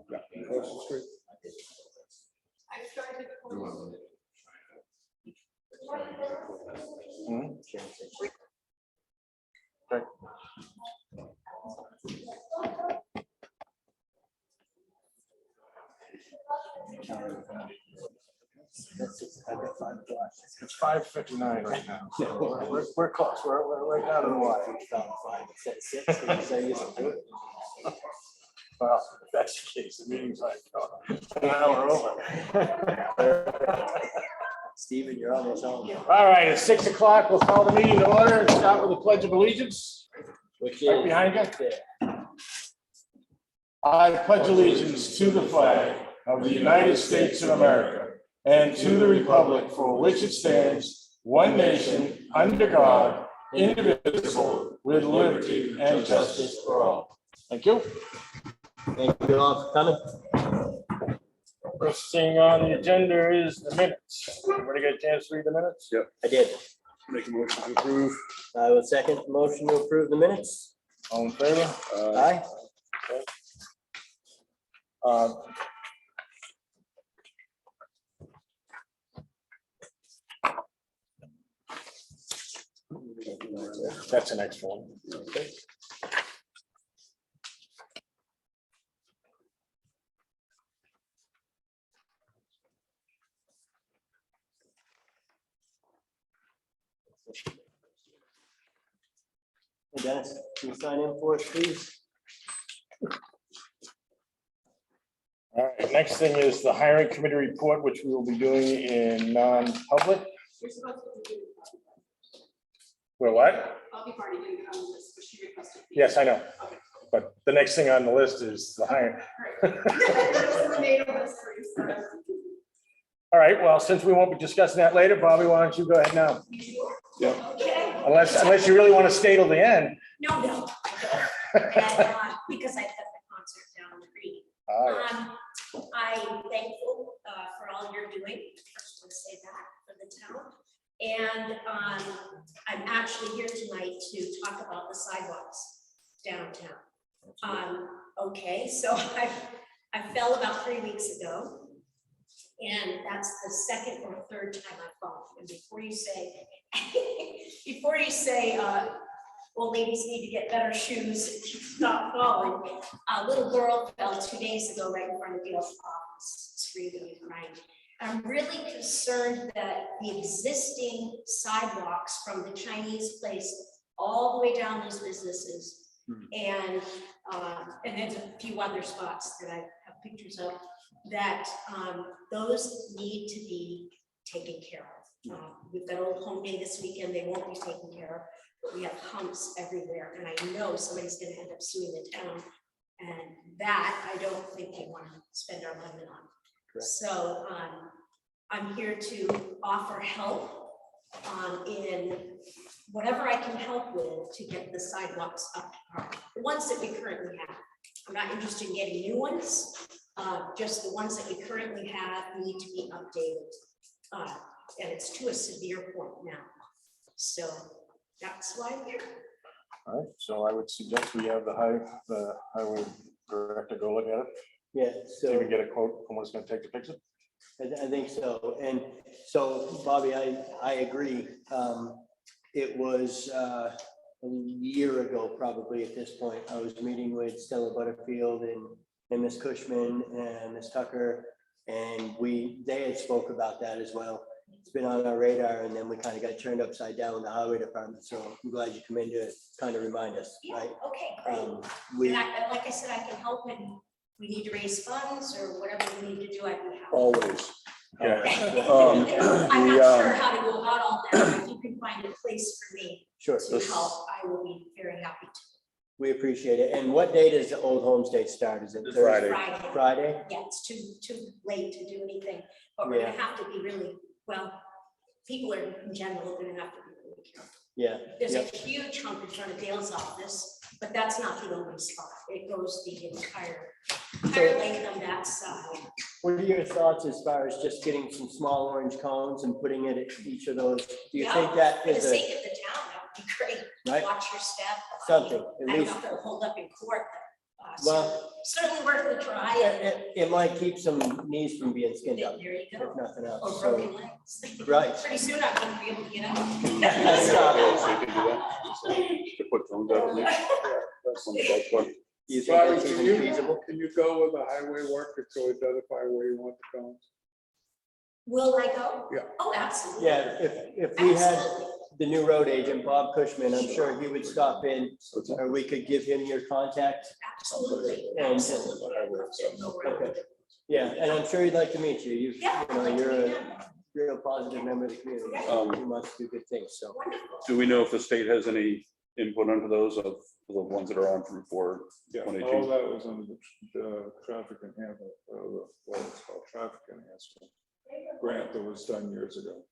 Okay. It's 5:59 right now. So we're close. We're right down to the wire. Well, if that's the case, the meeting's like an hour over. Steven, you're almost home. All right, it's 6 o'clock. We'll call the meeting to order and start with the Pledge of Allegiance. Which Right behind you. I pledge allegiance to the flag of the United States of America and to the republic for which it stands, one nation, under God, indivisible, with liberty and justice for all. Thank you. Thank you all for coming. First thing on the agenda is the minutes. Everybody get a chance to read the minutes? Yep. I did. Make a motion to approve. I will second the motion to approve the minutes. All in favor? Aye. That's the next one. Okay. Hey Dennis, can you sign in for us, please? All right, next thing is the hiring committee report, which we will be doing in non-public. You're supposed to do. Well, what? I'll be party doing it on this, but she requested. Yes, I know. Okay. But the next thing on the list is the hiring. All right, well, since we won't be discussing that later, Bobby, why don't you go ahead now? Yep. Okay. Unless you really want to stay till the end. No, I don't. And, because I've got the concert down the creek. All right. I'm thankful for all you're doing. First, want to say that for the town. And I'm actually here tonight to talk about the sidewalks downtown. Okay, so I fell about 3 weeks ago. And that's the second or third time I've fallen. And before you say, well, ladies need to get better shoes and stop falling. A little girl fell 2 days ago right in front of the office, screaming and crying. I'm really concerned that the existing sidewalks from the Chinese place all the way down these businesses, and there's a few other spots that I have pictures of, that those need to be taken care of. We've got Old Home Day this weekend, they won't be taken care of, but we have humps everywhere, and I know somebody's gonna end up suing the town, and that I don't think we want to spend our money on. Correct. So I'm here to offer help in whatever I can help with to get the sidewalks up to par. The ones that we currently have. I'm not interested in getting new ones. Just the ones that we currently have need to be updated. And it's to a severe point now. So that's why I'm here. All right, so I would suggest we have the highway director go look at it. Yeah, See if we so get a quote from what's gonna take the picture. I think so. And so, Bobby, I agree. It was a year ago, probably at this point, I was meeting with Stella Butterfield and Miss Cushman and Miss Tucker, and they had spoke about that as well. It's been on our radar, and then we kind of got turned upside down in the highway department. So I'm glad you come in to kind of remind us, Yeah, right? okay, great. And like I said, I can help when we need to raise funds or whatever we need to do, I can help. Always. Yeah. I'm not sure how to go about all that. If you can find a place for me Sure. to help, I will be very happy to. We appreciate it. And what day does the Old Home State start? Is it It's Thursday? Friday. Friday? Yeah, it's too late to do anything, but we're gonna have to be really, well, people are in general gonna have to be really careful. Yeah. There's a Yep. huge hunk in front of Dale's office, but that's not the only spot. It goes the entire length of that side. What are your thoughts as far as just getting some small orange cones and putting it at each of those? Do you Yeah, think that For the is a, sake of the town, that would be great. Right. Watch your step. Something, at I don't know least- if it'll hold up in court, Well, Certainly worth the try. it might keep some knees from being skinned up, There you if go. nothing Or else. broken So, legs. right. Pretty soon I'm gonna be able to get out. So you can do that. To put drones out. On the golf course. Do you think Bobby, that's can even you, feasible? can you go with the highway worker to identify where you want the cones? Will I go? Yeah. Oh, absolutely. Yeah, if we had Absolutely. the new road agent, Bob Cushman, I'm sure he would stop in, or we could give him your contact. Absolutely. And- Absolutely. No worries. Okay. Yeah, and I'm sure he'd like to meet you. You Yeah, know, I'd like to you're meet a him. real positive member of the community. You must do good things, so. Wonderful. Do we know if the state has any input onto those of the ones that are on from for Yeah, 2018? all that was under the traffic enhancement, what it's called, traffic enhancement grant that was done years ago.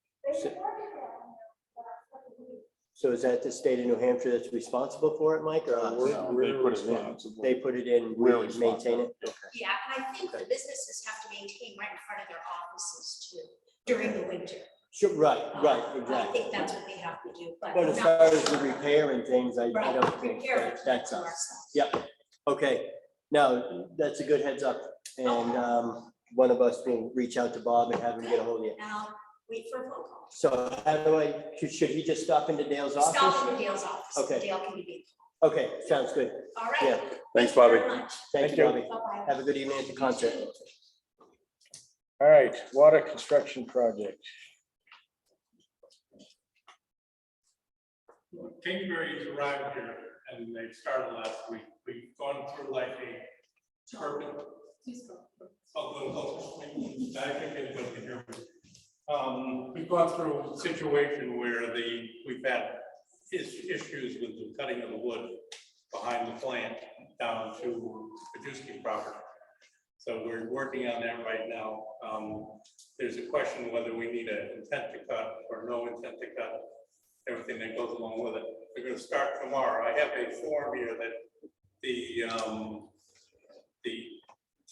So is that the state of New Hampshire that's responsible for it, Mike, or us? We're put it in. responsible. They put it in, we We're maintain it? Yeah, and I think the businesses have to maintain right in front of their offices too during the winter. Sure, right, I exactly. think that's what they have to do, but. But as not- far as the repair and things, I Right, don't think repair it that's to us. ourselves. Yep, okay. Now, that's a good heads up. And one of us will reach out to Bob and have him get a hold of you. And I'll wait for a phone call. So how do I, should he just stop into Dale's office? Stop in Dale's office. Okay. Dale can be. Okay, sounds good. All right. Yeah. Thanks, Thank you very Bobby. much. Thank you, Bobby. Bye-bye. Have a good evening at the concert. All right, water construction project. Kingsbury's arrived here and they started last week. We've gone through like a carpet. I think everybody can hear me. We've gone through a situation where we've had issues with the cutting of the wood behind the plant down to Pajewski property. So we're working on that right now. There's a question whether we need an intent to cut or no intent to cut, everything that goes along with it. We're going to start tomorrow. I have a form here that the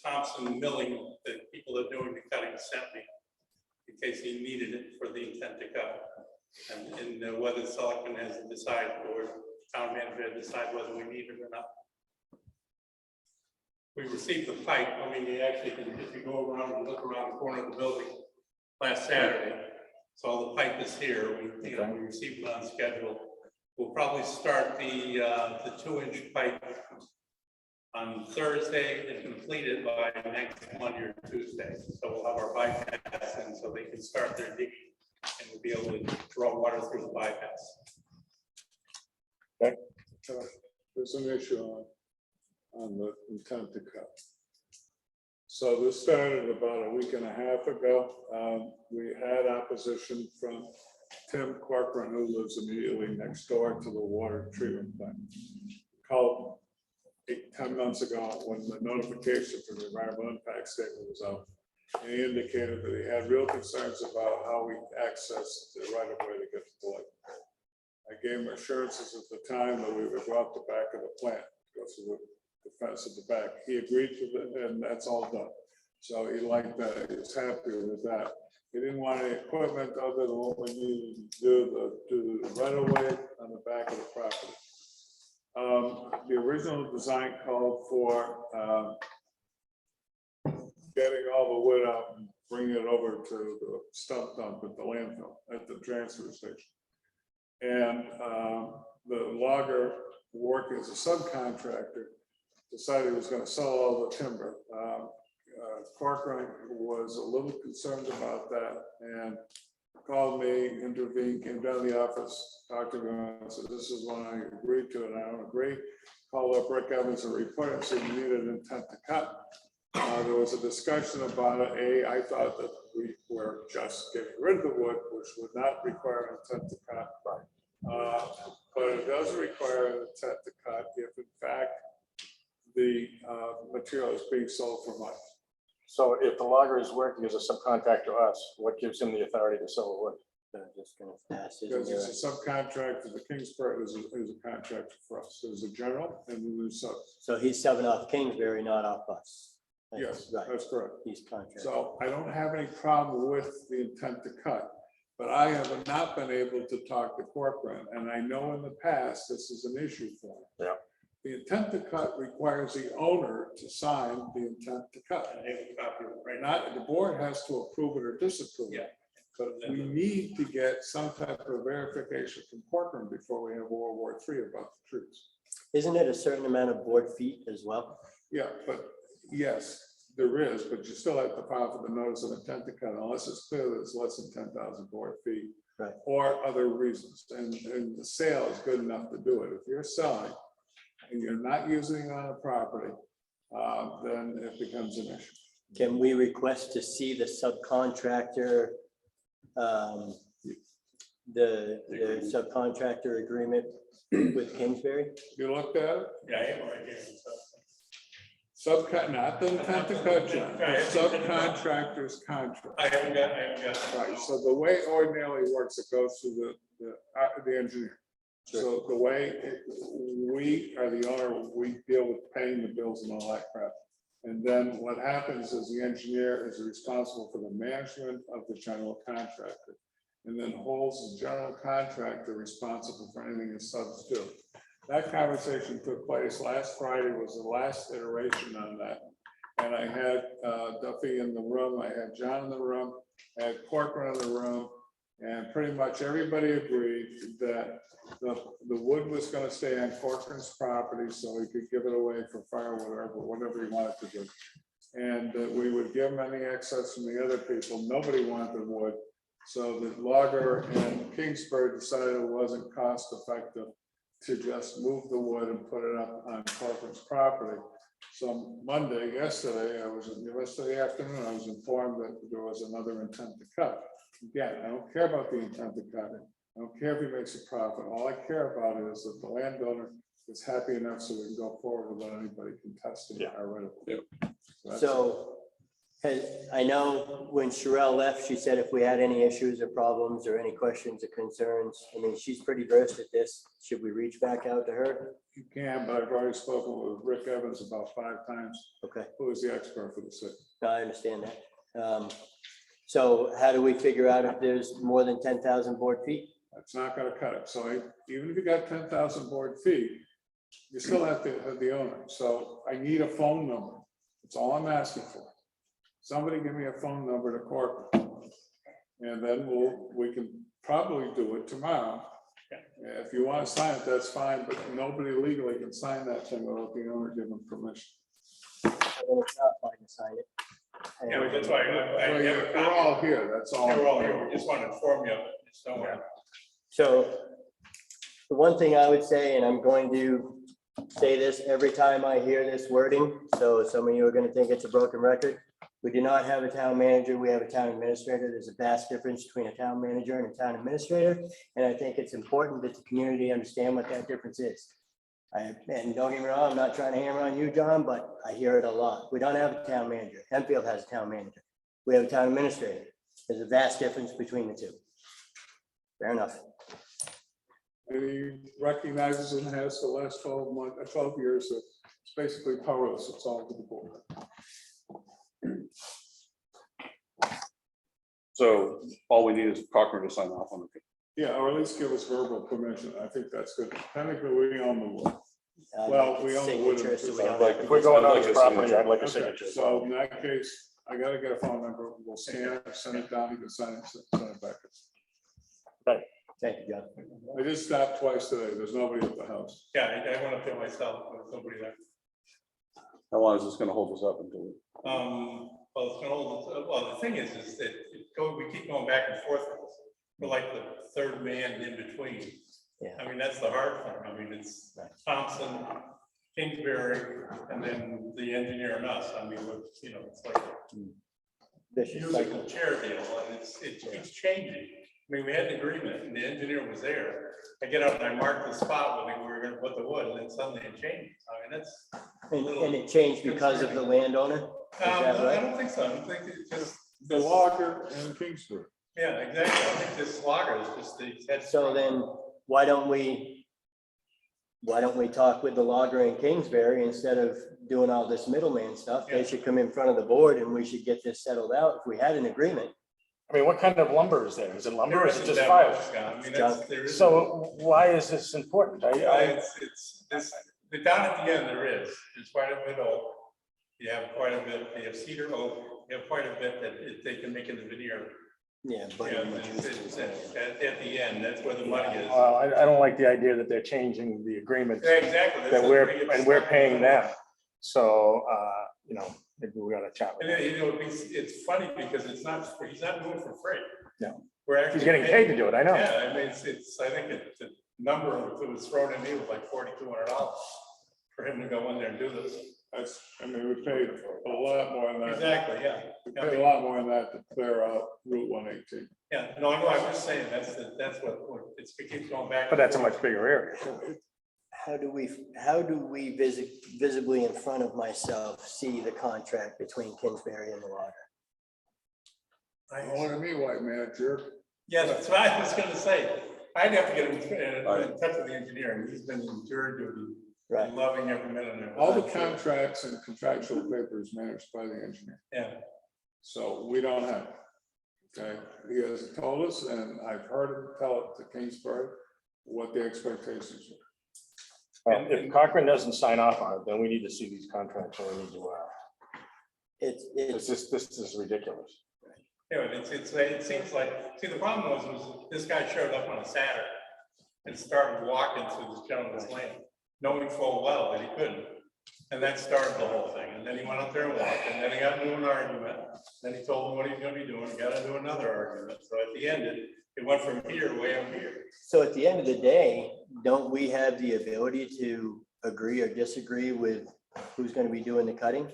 Thompson milling, that people that are doing the cutting sent me, in case he needed it for the intent to cut. And whether Selectman has to decide or town manager decide whether we need it or not. We received the pipe. I mean, you actually can, if you go around and look around the corner of the building last Saturday. So all the pipe is here. We received it on schedule. We'll probably start the 2-inch pipe on Thursday and complete it by next Monday or Tuesday. So we'll have our bypass in so they can start their digging and we'll be able to draw water through the bypass. There's an issue on the intent to cut. So this started about a week and a half ago. We had opposition from Tim Corcoran, who lives immediately next door to the water treatment plant. Called 10 months ago when the notification for the environmental impact statement was out. And he indicated that he had real concerns about how we access the right of way to get to the lake. I gave him assurances at the time that we would go out the back of the plant, go through the fence at the back. He agreed to that, and that's all done. So he liked that, he was happy with that. He didn't want any equipment other than what we needed to do the right of way on the back of the property. The original design called for getting all the wood out and bringing it over to the stump dump at the landfill, at the transfer station. And the logger working as a subcontractor decided he was going to sell all the timber. Corcoran was a little concerned about that and called me, intervened, came down to the office, talked to me, and said, this is what I agreed to, and I don't agree. Called up Rick Evans and reported, said you needed an intent to cut. There was a discussion about it. I thought that we were just getting rid of the wood, which would not require an intent to cut. But it does require an intent to cut if in fact the material is being sold for money. So if the logger is working as a subcontractor to us, what gives him the authority to sell the wood? They're just gonna pass it. Because it's a subcontractor, the Kingsbury is a contractor for us. There's a general and then there's subs. So he's subbing off Kingsbury, not off us. Yes, Right, that's correct. he's contract. So I don't have any problem with the intent to cut, but I have not been able to talk to Corcoran, and I know in the past this is an issue for him. Yeah. The intent to cut requires the owner to sign the intent to cut. I have a copy of it right now. Not, the board has to approve it or disapprove it. Yeah. But we need to get some type of verification from Corcoran before we have World War III about the troops. Isn't it a certain amount of board feet as well? Yeah, but yes, there is, but you still have to file for the notice of intent to cut unless it's clear that it's less than 10,000 board feet. Right. Or other reasons, and the sale is good enough to do it. If you're selling and you're not using it on a property, then it becomes an issue. Can we request to see the subcontractor, the subcontractor agreement with Kingsbury? You looked at it? Yeah, I have it right here. Subcut, not the intent to cut, John, the subcontractor's contract. I haven't got. Right, so the way it ordinarily works, it goes to the engineer. So the way we are the owner, we deal with paying the bills and all that crap. And then what happens is the engineer is responsible for the management of the general contractor. And then holds the general contractor responsible for anything his subs do. That conversation took place last Friday, was the last iteration on that. And I had Duffy in the room, I had John in the room, I had Corcoran in the room, and pretty much everybody agreed that the wood was gonna stay on Corcoran's property, so he could give it away for firewood or whatever he wanted to do. And that we would give him any excess from the other people. Nobody wanted the wood. So the logger and Kingsbury decided it wasn't cost effective to just move the wood and put it up on Corcoran's property. So yesterday afternoon, I was informed that there was another intent to cut. Again, I don't care about the intent to cut it. I don't care if he makes a profit. All I care about is that the landowner is happy enough so we can go forward without anybody contesting our right. So, I know when Sherelle left, she said if we had any issues or problems or any questions or concerns, I mean, she's pretty versed at this. Should we reach back out to her? You can, but I've already spoken with Rick Evans about 5 times, Okay, who is the expert for the city. no, I understand that. So how do we figure out if there's more than 10,000 board feet? That's not gonna cut it. So even if you got 10,000 board feet, you still have to have the owner. So I need a phone number. That's all I'm asking for. Somebody give me a phone number to Corcoran. And then we can probably do it tomorrow. If you want to sign it, that's fine, but nobody legally can sign that thing without the owner giving permission. And then it's not fine to sign it. Yeah, but that's why I Well, have a We're all here, that's all. We're all here. We just want to inform you of it. Just don't worry. So the one thing I would say, and I'm going to say this every time I hear this wording, so some of you are going to think it's a broken record. We do not have a town manager, we have a town administrator. There's a vast difference between a town manager and a town administrator. And I think it's important that the community understand what that difference is. And don't get me wrong, I'm not trying to hammer on you, John, but I hear it a lot. We don't have a town manager. Enfield has a town manager. We have a town administrator. There's a vast difference between the two. Fair enough. And he recognizes and has the last 12 years, that it's basically powerless, it's all to the board. So all we need is Cochran to sign off on it. Yeah, or at least give us verbal permission. I think that's good. Technically, we own the wood. I'd Well, like we a own the wood. signature, so we If don't have to- If we're going I'd on like his a property, signature. I'd like a Okay, signature. so in that case, I gotta get a phone number. We'll scan it, send it down, you can sign it, send it back. Thank you, John. I just stopped twice today. There's nobody at the house. Yeah, I went up there myself. There was nobody there. How long is this gonna hold us up until? Well, it's gonna hold, well, the thing is that we keep going back and forth. We're like the third man in between. Yeah. I mean, that's the hard part. I mean, it's Thompson, Kingsbury, and then the engineer and us. I mean, it's like a Vicious cycle. musical chair deal, and it keeps changing. I mean, we had an agreement, and the engineer was there. I get up and I marked the spot when we were gonna put the wood, and then suddenly it changed. I mean, that's And it changed because of the landowner? Is that I right? don't think so. I don't think it's just. The logger and Kingsbury. Yeah, exactly. I think this slogger is just the head. So then, why don't we talk with the logger in Kingsbury instead of doing all this middleman stuff? They Yeah. should come in front of the board and we should get this settled out. If we had an agreement. I mean, what kind of lumber is there? Is it lumber or is it There just isn't that fiber? much, Scott. I mean, Junk. there is. So why is this important? It's this, The down at the end there is, there's quite a bit oak. You have quite a bit, you have cedar oak, you have quite a bit that they can make into veneer. Yeah, but Yeah, it's at the end, that's where the money is. I don't like the idea that they're changing the agreement Yeah, exactly. that's that the we're, way and we're it's- paying them. So, maybe we gotta chat with And them. it's funny because he's not doing it for free. No. We're actually. He's getting paid to do it, I know. Yeah, I mean, I think the number that was thrown at me was like $4,200 for him to go in there and do this. We paid a lot more than that. Exactly, yeah. We paid a lot more than that to clear out Route 118. Yeah, no, I know, I'm just saying, that's what, it keeps going back. But that's a much bigger area. how do we visibly in front of myself see the contract between Kingsbury and the water? What do you mean, white man, jerk? Yeah, that's what I was gonna say. I'd have to get in touch with the engineer, and he's been in jury duty, Right. and loving every minute of it. All the contracts and contractual papers managed by the engineer. Yeah, So we don't have it. Okay, he has told us, and I've heard him tell it to Kingsbury, what the expectations are. Well, if Cochran doesn't sign off on it, then we need to see these contracts, and we need to, It's this is ridiculous. yeah, it seems like, see, the problem was this guy showed up on a Saturday and started walking through this gentleman's land, knowing full well that he couldn't. And that started the whole thing. And then he went up there and walked, and then he got into an argument. Then he told him what he's gonna be doing, he got into another argument. So at the end, it went from here way up here. So at the end of the day, don't we have the ability to agree or disagree with who's going to be doing the cutting?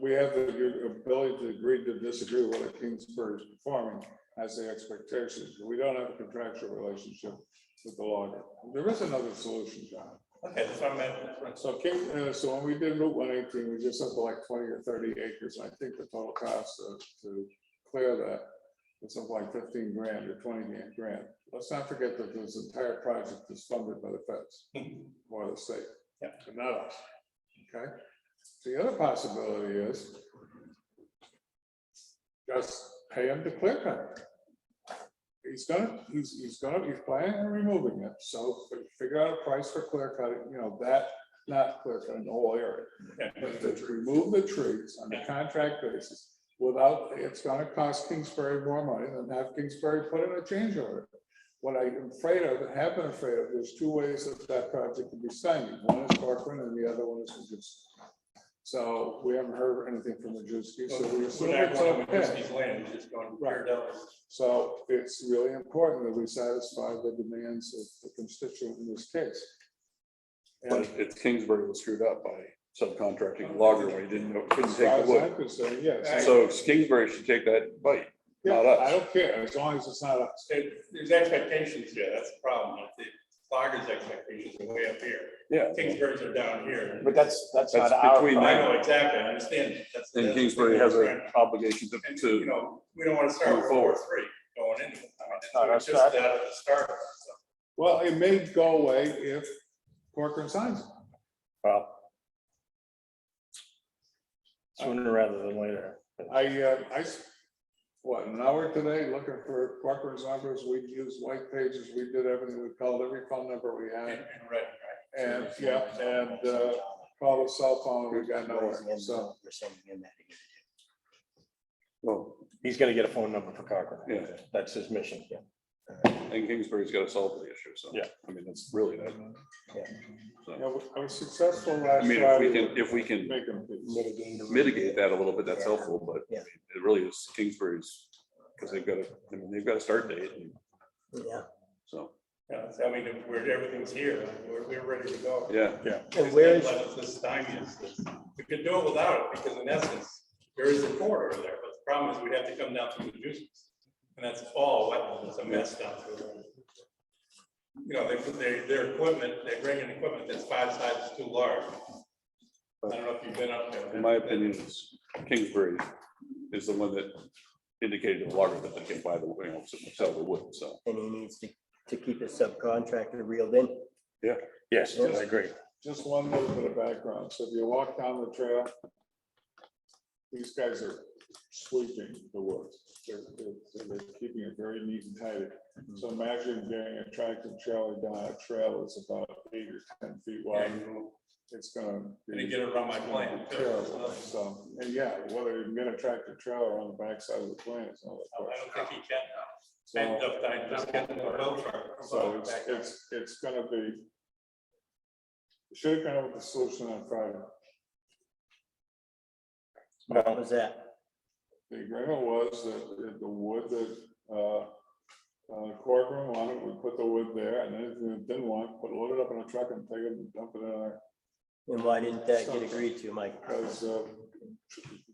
We have the ability to agree to disagree with what Kingsbury is performing as the expectations. We don't have a contractual relationship with the logger. There is another solution, John. Okay, that's what I meant. So when we did Route 118, we just up to like 20 or 30 acres. I think the total cost to clear that was something like 15 grand or 20 grand. Let's not forget that this entire project is funded by the feds or the state, Yeah. but not us. Okay. The other possibility is just pay him to clear cut. He's planning on removing it, so figure out a price for clear cutting, that, not clear cutting the whole area. But to remove the trees on a contract basis without, it's gonna cost Kingsbury more money than have Kingsbury put in a change order. What I'm afraid of, and have been afraid of, there's two ways that project can be stymied. One is Corcoran and the other one is Majewski. So we haven't heard anything from Majewski, so we assume it's okay. His land, he's just going to Right. tear down. So it's really important that we satisfy the demands of the constituent in this case. But And it's Kingsbury was screwed up by subcontracting a logger when he didn't know, couldn't as take far the as wood. I'm concerned, yes. So Kingsbury should take that bite, Yeah, not I us. don't care, as long as it's not us. There's expectations here, that's the problem. The logger's expectations are way up here. Yeah, Kingsbury's are down here. But that's not That's our. between I problem. know, exactly, I understand. and that's Kingsbury the has thing. an obligation And, to, we don't want to start move with forward. 4-3 going into it. I mean, No, it's that's just not- out of the start. So. Well, it may go away if Corcoran signs it. Well. Sooner rather than later. An hour today looking for Corcoran's numbers, we used white pages, we did everything, we called every phone number we had. Right. And, called a cell phone, we got nowhere, so. We're sending him that again. well, He's gonna get a phone number for Cochran. Yeah. That's his mission. and Kingsbury's got to solve the issue, so. Yeah. I mean, that's really that. I was successful last I mean, Friday. if we can Making peace. Mitigate that a little bit, that's Yeah. helpful, but I Yeah. mean, it really is Kingsbury's, because they've got a start date, and Yeah, so, Yeah, so, I mean, everything's here, we're ready to go. yeah. and where is, This time is, we could do it without it, because in essence, there is a corridor there, but the problem is we'd have to come down through the juices. And that's all wetlands, it's a mess down through there. Their equipment, they bring in equipment that's 5 sizes too large. I don't know if you've been up there. In my opinion, Kingsbury is the one that indicated to the logger that they can buy the, sell the wood, so. and he needs to keep his subcontractor reeled in. Yes, I agree. Just one little bit of background. So if you walk down the trail, these guys are sweeping the woods. They're keeping it very neat and tidy. So imagine getting a tractor trailer down a trail that's about 8 or 10 feet wide. It's gonna be. Gonna get it around my plant, too. Terrible. So, and yeah, whether you can get a tractor trailer on the backside of the plant is another I question. don't think he can. So- End up, I just get the boat truck. So it's gonna be. We should have come up with a solution on Friday. What was that? The agreement was that the wood that, Corcoran wanted, we put the wood there, and then if we didn't want, load it up in a truck and take it and dump it in our. And why didn't that get agreed to, Mike? Because,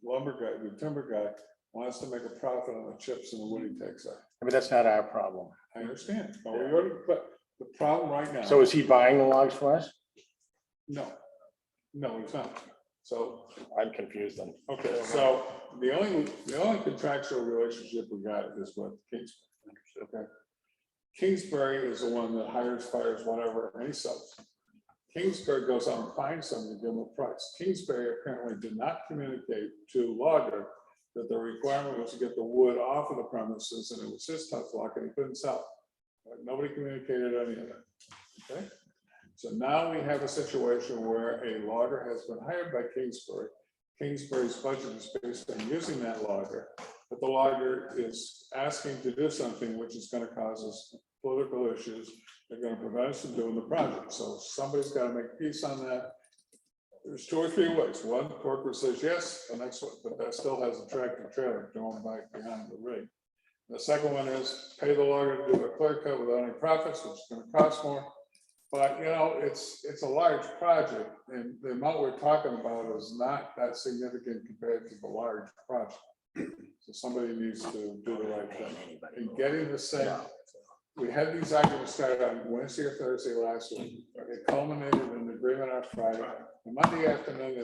lumber guy, the timber guy wants to make a profit on the chips and the wood he takes out. I mean, that's not our problem. I understand, but we already, but the problem right now. So is he buying the logs for us? No, it's not. So, I'm confused then. okay, so the only contractual relationship we got is with Kingsbury. Okay. Kingsbury is the one that hires, fires, whatever, and he sells. Kingsbury goes out and finds something to give him a price. Kingsbury apparently did not communicate to Logger that the requirement was to get the wood off of the premises, and it was his tough luck, and he couldn't sell it. Nobody communicated any of that. Okay. So now we have a situation where a logger has been hired by Kingsbury. Kingsbury's budget is based on using that logger, but the logger is asking to do something which is going to cause us political issues. They're going to prevent us from doing the project. So somebody's got to make peace on that. There's 2 or 3 ways. One, Corcoran says yes, the next one, but that still has a tractor trailer going back behind the rig. The second one is pay the logger to do a clear cut without any profits, which is going to cost more. But you know, it's a large project, and the amount we're talking about is not that significant compared to the large project. So somebody needs to do the right thing. And getting the same, we had these arguments started on Wednesday or Thursday last week. It culminated in an agreement on Friday. And Monday afternoon,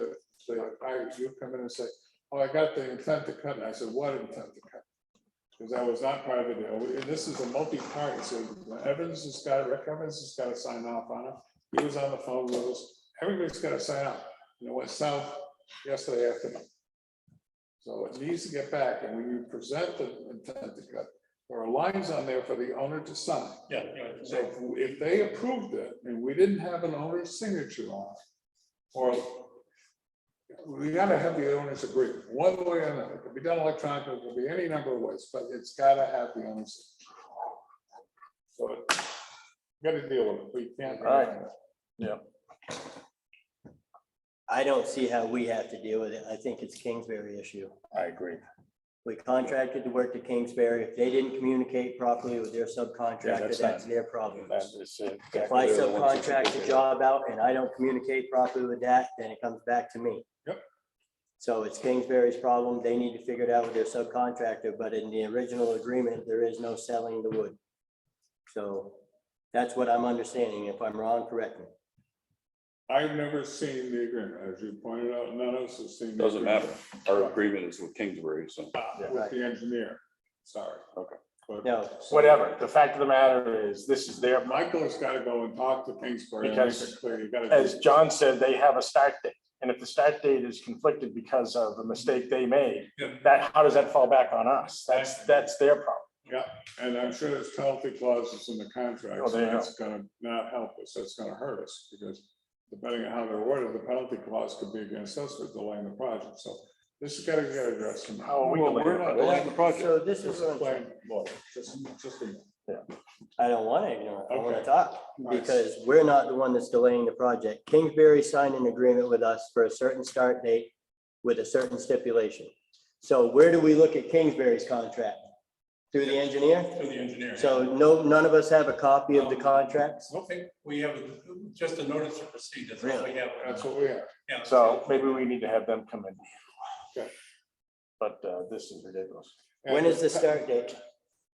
you come in and say, oh, I got the intent to cut. And I said, what intent to cut? Because that was not part of the deal. And this is a multi-party. So Rick Evans has got to sign off on it. He was on the phone with us. Everybody's got to sign off. And it went south yesterday afternoon. So it needs to get back. And when you present the intent to cut, there are lines on there for the owner to sign. Yeah. So if they approved it and we didn't have an owner's signature on it, or we gotta have the owners agree, one way or another. It could be done electronically, it could be any number of ways, but it's gotta have the owners. So gotta deal with it. We can't. Right. Yeah. I don't see how we have to deal with it. I think it's a Kingsbury issue. I agree. We contracted to work to Kingsbury. If they didn't communicate properly with their subcontractor, that's that's not- their problem. That is If exactly I the ones that subcontract should a be job out and I don't communicate properly with that, then it comes back to me. Yep. So it's Kingsbury's problem. They need to figure it out with their subcontractor, but in the original agreement, there is no selling the wood. So that's what I'm understanding. If I'm wrong, correct me. I've never seen the agreement, as you pointed out, none of us have seen. the Doesn't matter. agreement. Our agreement is with Kingsbury, so. With the engineer, sorry. Okay. But No. Whatever. The fact of the matter is, this is their, Michael's gotta go and talk to Kingsbury and make Because it clear. You gotta. as John said, they have a start date. And if the start date is conflicted because of a mistake they made, Yeah. how does that fall back on us? That's their problem. Yeah, and I'm sure there's penalty clauses in the contract, Oh, so there you go. that's gonna not help us, that's gonna hurt us, because depending on how they're worded, the penalty clause could be against us for delaying the project, so this has gotta get addressed. How are we Well, delaying we're the not project? delaying the project. So this is Just what I'm plain saying. lawyer, just a minute. I don't want to ignore it. I want to Okay. talk because we're not the one that's delaying the project. Kingsbury signed an agreement with us for a certain start date with a certain stipulation. So where do we look at Kingsbury's contract? Through the engineer? To the engineer. So none of us have a copy of the contracts? Okay, we have just a notice to proceed. That's all we have. That's what we have. Yeah. So maybe we need to have them come in. Okay. But this is ridiculous. When is the start date?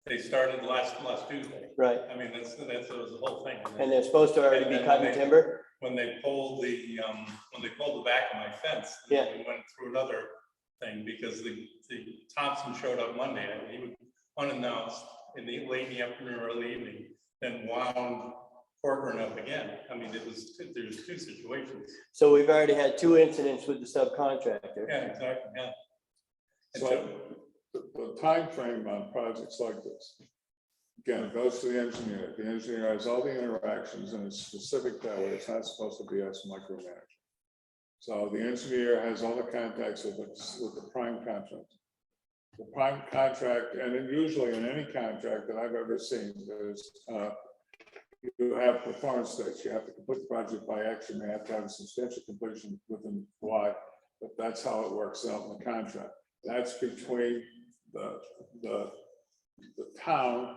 They started last Tuesday. Right. I mean, that was the whole thing. And they're supposed to already be cutting timber? When they pulled the back of my fence. Yeah. We went through another thing because the Thompson showed up Monday and he was unannounced in the late in the afternoon, early evening, then wound Corcoran up again. I mean, there's two situations. So we've already had 2 incidents with the subcontractor. Yeah, exactly, yeah. So the timeframe on projects like this, again, it goes to the engineer. The engineer has all the interactions and it's specific that way. It's not supposed to be us micromanaging. So the engineer has all the contacts with the prime contract. The prime contract, and then usually in any contract that I've ever seen, there's you have performance dates. You have to complete the project by X. You may have to have a substantial completion within Y, but that's how it works out in the contract. That's between the town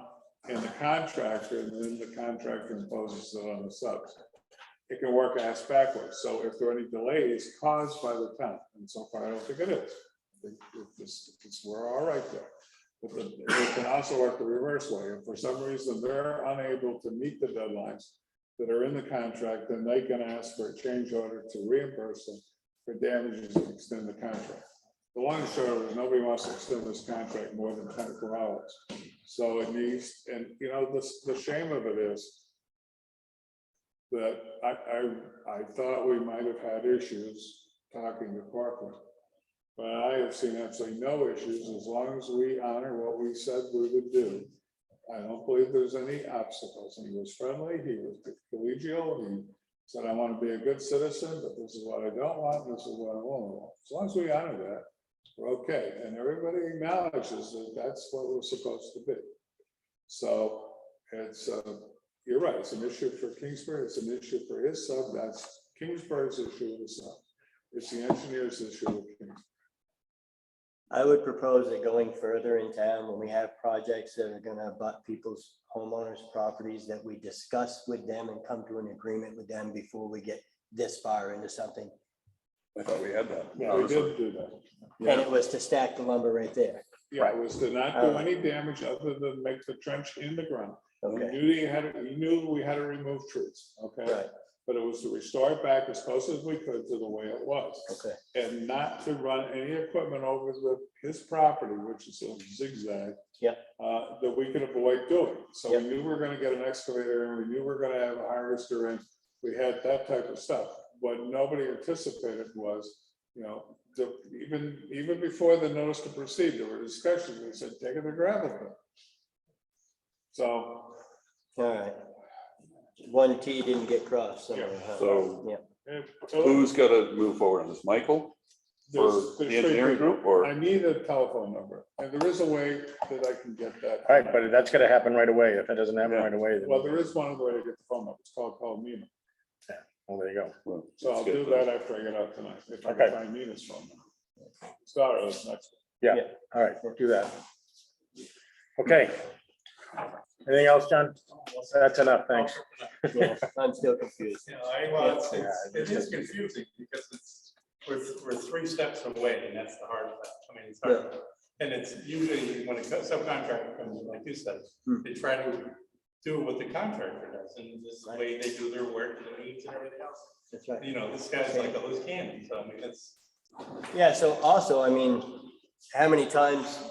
and the contractor, and then the contractor imposes it on the subs. It can work ass backwards. So if there are any delays caused by the town, and so far I don't think it is, we're all right there. But it can also work the reverse way. If for some reason they're unable to meet the deadlines that are in the contract, then they can ask for a change order to reimburse them for damages and extend the contract. The long and short of it is nobody wants to extend this contract more than 24 hours. So it needs, and you know, the shame of it is that I thought we might have had issues talking to corporate. But I have seen absolutely no issues as long as we honor what we said we would do. I don't believe there's any obstacles. And he was friendly, he was collegial, he said, I want to be a good citizen, but this is what I don't want, this is what I want. As long as we honor that, we're okay. And everybody acknowledges that that's what we're supposed to be. So it's, you're right, it's an issue for Kingsbury, it's an issue for his sub, that's Kingsbury's issue with the sub. It's the engineer's issue with Kingsbury. I would propose that going further in town, when we have projects that are gonna abut people's homeowners' properties, that we discuss with them and come to an agreement with them before we get this far into something. I thought we had that. Yeah, we did do that. And it was to stack the lumber right there. Yeah, it was to not do any damage other than make the trench in the ground. We Okay, knew we had to remove trees, okay? right, But it was to restore it back as close as we could to the way it was. okay, And not to run any equipment over his property, which is a zigzag. Yeah. That we could avoid doing. So Yeah. we knew we were gonna get an excavator and we knew we were gonna have a harvester and we had that type of stuff. What nobody anticipated was, you know, even before the notice to proceed, there were discussions, we said, take it to gravel pit. So, all right. One T didn't get crossed somewhere. huh? So Yeah, who's got to move forward on this, Michael? For there's the three engineering people. group, or? I need a telephone number, and there is a way that I can get that. All right, but that's gonna happen right away. If it doesn't happen right away, then, Well, there is one other way to get the phone number. It's called Nina. well, there you go. Well, So I'll let's get do that after I get out tonight. If I Okay. can find Nina's phone number. Start with next. All right, we'll do that. Okay. Anything else, John? That's enough, thanks. yeah, I'm still confused. Well, it is confusing because we're 3 steps away and that's the hard part. I mean, it's hard. And it's usually when a subcontractor comes in, like you said, they try to do what the contractor does and this is the way they do their work and their needs and everything else. That's right. You know, this guy's like a loose candy, so I mean, it's. Yeah, so also, I mean, how many times,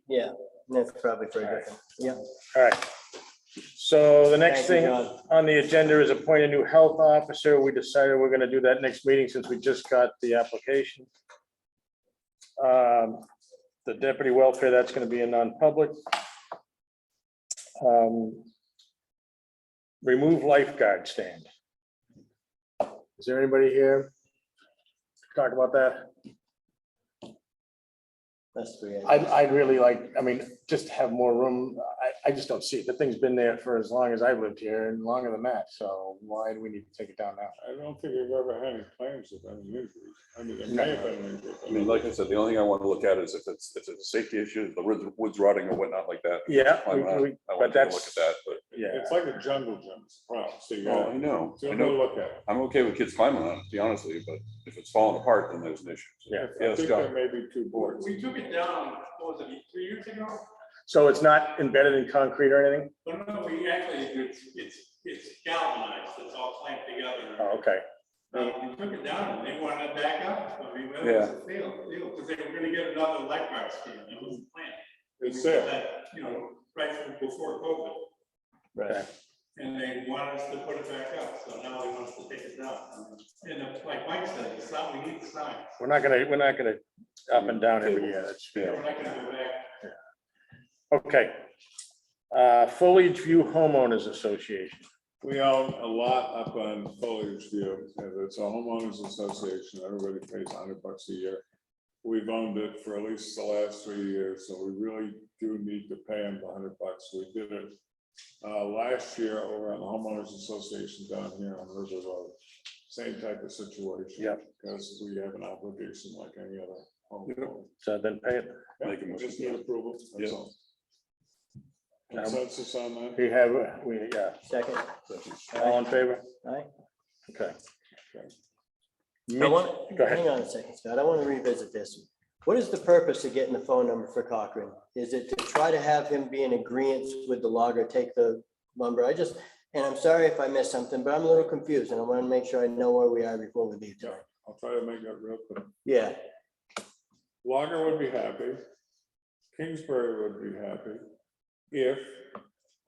yeah, that's probably pretty different. Yeah. All right. So the next Thank you, thing John. on the agenda is appoint a new health officer. We decided we're gonna do that next meeting since we just got the application. The deputy welfare, that's gonna be a non-public. Remove lifeguard stand. Is there anybody here to talk about that? That's three. I'd really like, I mean, just have more room. I just don't see it. The thing's been there for as long as I've lived here and longer than that. So why do we need to take it down now? I don't think we've ever had any claims of any injuries. I mean, there may have been an injury. I mean, like I said, the only thing I want to look at is if it's a safety issue, the wood's rotting or whatnot like that. Yeah, I want to but take a look that's, at that, but. yeah. It's like a jungle gym. It's a problem. So you Oh, I gotta, know, so I you know. gotta look at it. I'm okay with kids climbing on it, to be honest with you, but if it's falling apart, then there's an issue. Yeah. I think Scott. there may be 2 boards. We took it down, what was it, 3 years ago? So it's not embedded in concrete or anything? No, we actually, it's galvanized, it's all clamped together. Oh, okay. We took it down and they wanted it back up. I mean, it Yeah. was a fail, because they were gonna get another lifeguard stand, that was the plan. It's there. That, you know, right before COVID, Right. and they wanted us to put it back up, so now they want us to take it down. And like Mike said, it's not, we need the signs. We're not gonna up and down every year. That's, Yeah. We're not gonna do that. okay. Foliage View Homeowners Association. We own a lot up on Foliage View, and it's a homeowners association, everybody pays $100 a year. We've owned it for at least the last 3 years, so we really do need to pay them the $100. We did it last year over on the homeowners association down here on River Road. Same type of situation. Yep. Because we have an obligation like any other Yep. homeowner. So then pay it. Yeah, Make a motion. just need approval, that's Yep. all. Consensus on that? Yeah, Second. all in favor? Aye. Okay. I want, Go ahead. hang on a second, Scott. I want to revisit this. What is the purpose of getting the phone number for Cochran? Is it to try to have him be in agreement with the logger, take the lumber? And I'm sorry if I missed something, but I'm a little confused and I want to make sure I know where we are before we leave Yeah, tonight. I'll try to make that real quick. Yeah, Logger would be happy. Kingsbury would be happy. If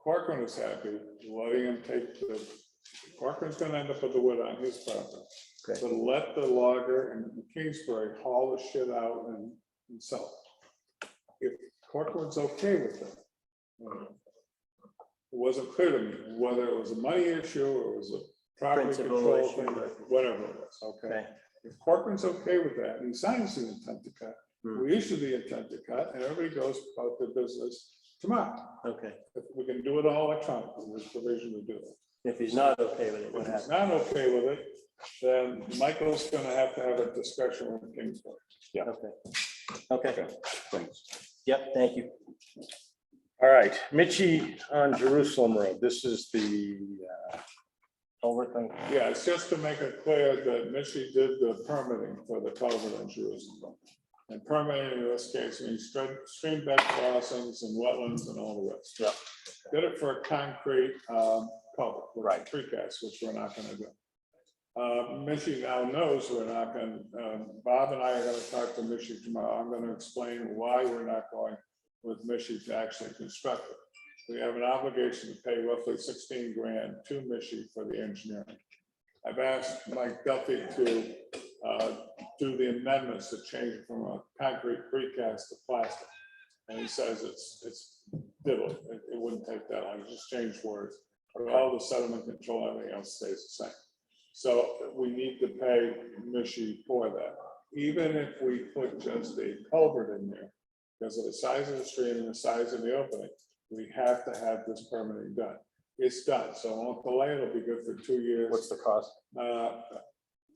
Corcoran is happy, letting him take Corcoran's gonna end up with the wood on his property. Okay. So let the logger and Kingsbury haul the shit out and sell it. If Corcoran's okay with that. It wasn't clear to me whether it was a money issue or it was a property Principal control issue. thing, whatever it was, okay? okay. If Corcoran's okay with that, and he signs the intent to cut, Hmm. we issue the intent to cut, and everybody goes about their business tomorrow. Okay. If we can do it all electronically, there's provision to do it. If he's not okay with it, what If he's happens? not okay with it, then Michael's gonna have to have a discussion with Kingsbury. Okay. Okay. Okay, thanks. Yep, thank you. All right, Mitchie on Jerusalem Road. This is the culvert thing. Yeah, it's just to make it clear that Mitchie did the permitting for the culvert in Jerusalem. And permitting in this case means stream bed crossings and wetlands and all the rest. Yeah. Did it for a concrete culvert, Right. precast, which we're not gonna do. Mitchie now knows we're not gonna, Bob and I are gonna talk to Mitchie tomorrow. I'm gonna explain why we're not going with Mitchie to actually construct it. We have an obligation to pay roughly 16 grand to Mitchie for the engineering. I've asked Mike Duffy to do the amendments to change it from a concrete precast to plastic. And he says it's diddle, it wouldn't take that long, just change words. But all the sediment control, everything else stays the same. So we need to pay Mitchie for that. Even if we put just a culvert in there, because of the size of the stream and the size of the opening, we have to have this permitting done. It's done, so it won't delay, it'll be good for 2 years. What's the cost?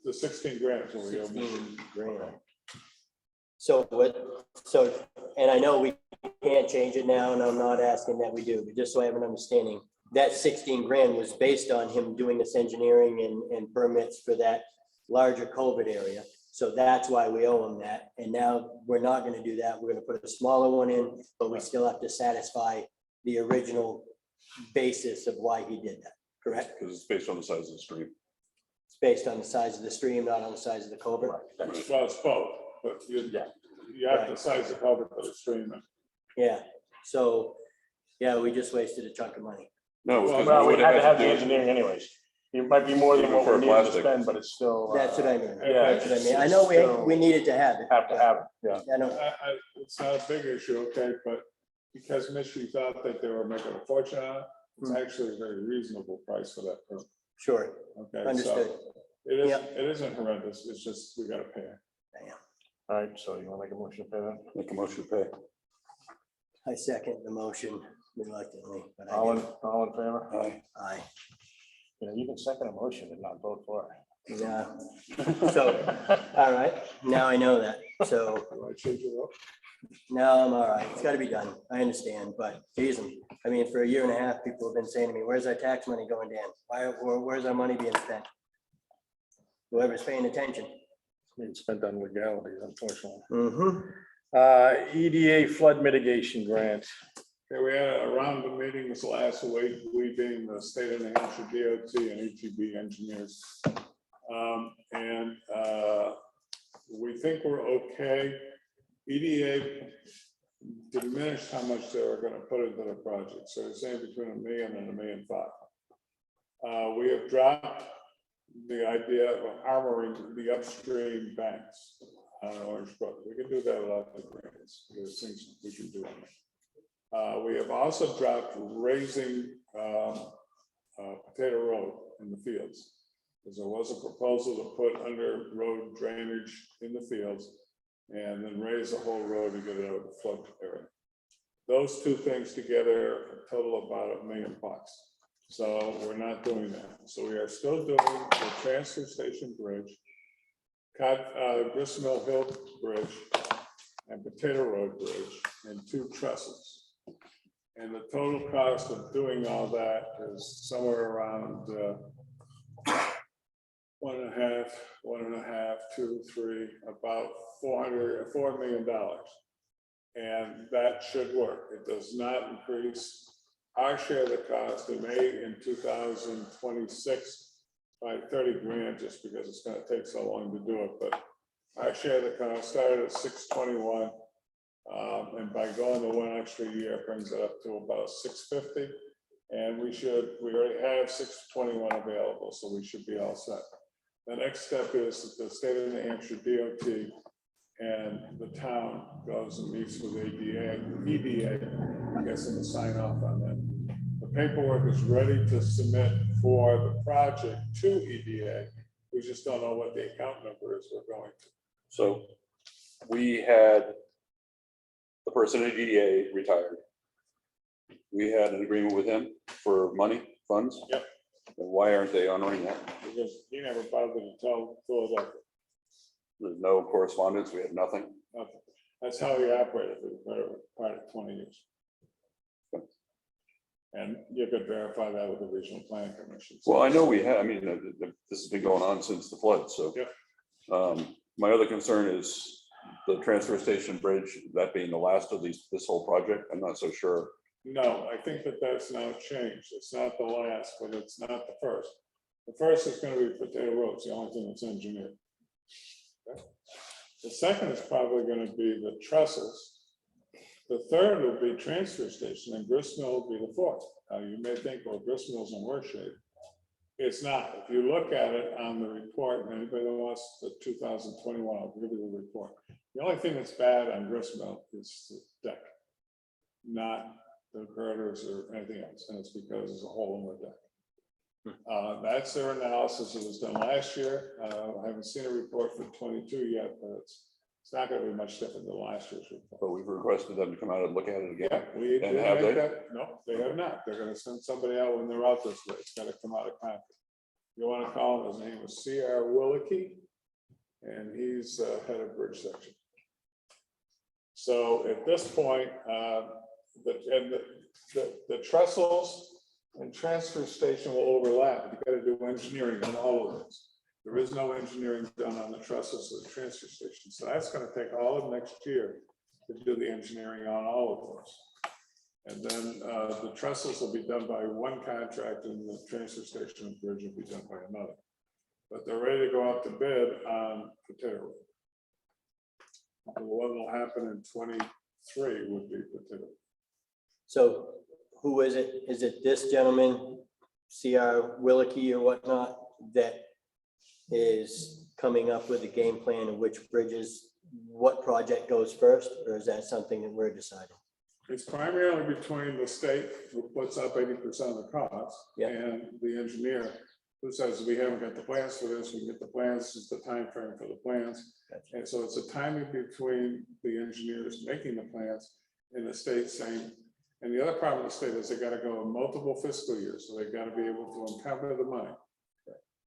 The 16 grand is what we owe Mitchie. 16 grand. So and I know we can't change it now, and I'm not asking that we do, but just so I have an understanding, that 16 grand was based on him doing this engineering and permits for that larger culvert area. So that's why we owe him that. And now we're not gonna do that. We're gonna put a smaller one in, but we still have to satisfy the original basis of why he did that, correct? Because it's based on the size of the stream. It's based on the size of the stream, not on the size of the culvert. Well, it's both, but you have to size the culvert for the stream. Yeah, so, yeah, we just wasted a chunk of money. No, it's 'cause Well, we what it had to has have the do- engineering anyways. It might be more than Even what for we needed to plastic. spend, but it's still. That's what I mean. Yeah. That's what I mean. I know we needed to have it. Have to have it, yeah. I know, It's not a big issue, okay, but because Mitchie thought that they were making a fortune on it, it's actually a very reasonable price for that permit, sure, okay? understood. So it Yep. isn't horrendous, it's just, we gotta pay it. All right, so you want to make a motion to pay that? Make a motion to pay. I second the motion reluctantly, but All in, I all in favor? Aye. aye. You know, you can second a motion and not vote for it. Yeah, so, all right, now I know that. So Do I change it up? now I'm all right. It's gotta be done. I understand, but geez, I mean, for a year and a half, people have been saying to me, where's our tax money going, Dan? Where's our money being spent? Whoever's paying attention. It's spent on legalities, unfortunately. Mm-hmm. EDA flood mitigation grant. Okay, we had a round of meetings last week, we being the state of New Hampshire DOT and HEB engineers. We think we're okay. EDA diminished how much they were gonna put into the project, so they're saying between $1 million and $1.5 million. We have dropped the idea of armoring the upstream banks. on Orange Brook. We can do that without the grants. There's things we can do. We have also dropped raising Potato Road in the fields. Because there was a proposal to put under road drainage in the fields and then raise the whole road to get it out of the flood area. Those two things together total about $1 million. So we're not doing that. So we are still doing the transfer station bridge, Gristmill Hill Bridge, and Potato Road Bridge, and 2 trusses. And the total cost of doing all that is somewhere around 1.5, 2, 3, about $4 million. And that should work. It does not increase our share of the cost. It may in 2026 by 30 grand, just because it's going to take so long to do it. But our share of the cost started at 621. And by going to 1 extra year, it brings it up to about 650. And we already have 621 available, so we should be all set. The next step is the state of New Hampshire DOT and the town goes and meets with EDA, gets them to sign off on that. The paperwork is ready to submit for the project to EDA. We just don't know what the account number is we're going to. So we had the person at EDA retired. We had an agreement with him for money, funds. Yep. And why aren't they honoring that? Because he never bothered to tell Philadelphia. There's no correspondence. We had nothing. Nothing. That's how he operated for the better part of 20 years. And you could verify that with the Regional Planning Commission. Well, I know we have, I mean, this has been going on since the flood, so. Yep. My other concern is the transfer station bridge, that being the last of this whole project. I'm not so sure. No, I think that that's now changed. It's not the last, but it's not the first. The first is going to be Potato Road. It's the only thing that's engineered. Okay. The second is probably going to be the trusses. The third will be transfer station, and Gristmill will be the fourth. Now, you may think, well, Gristmill's in worse shape. It's not. If you look at it on the report, and anybody that wants the 2021, I'll give you the report. The only thing that's bad on Gristmill is the deck, not the girders or anything else, and it's because there's a hole in the deck. That's their analysis. It was done last year. I haven't seen a report for 22 yet, but it's not going to be much different than last year's report. But we've requested them to come out and look at it again. Yeah, we And did have make they? that. No, they have not. They're going to send somebody out when they're out this way. It's got to come out of Concord. You want to call him? His name is C.R. Willicke, and he's head of bridge section. So at this point, the trestles and transfer station will overlap. You got to do engineering on all of this. There is no engineering done on the trestles of the transfer station. So that's going to take all of next year to do the engineering on all of those. And then the trestles will be done by one contract and the transfer station and bridge will be done by another. But they're ready to go out to bid on Potato Road. What will happen in 23 would be Potato. So who is it? Is it this gentleman, C.R. Willicke or whatnot, that is coming up with a game plan of which bridges, what project goes first, or is that something that we're deciding? It's primarily between the state, who puts up 80% of the cost, Yeah. and the engineer, who says, we haven't got the plans for this, we can get the plans, this is the time frame for the plans. Gotcha. And so it's a timing between the engineers making the plans and the state saying, and the other problem with the state is they gotta go in multiple fiscal years, so they gotta be able to encumber the money.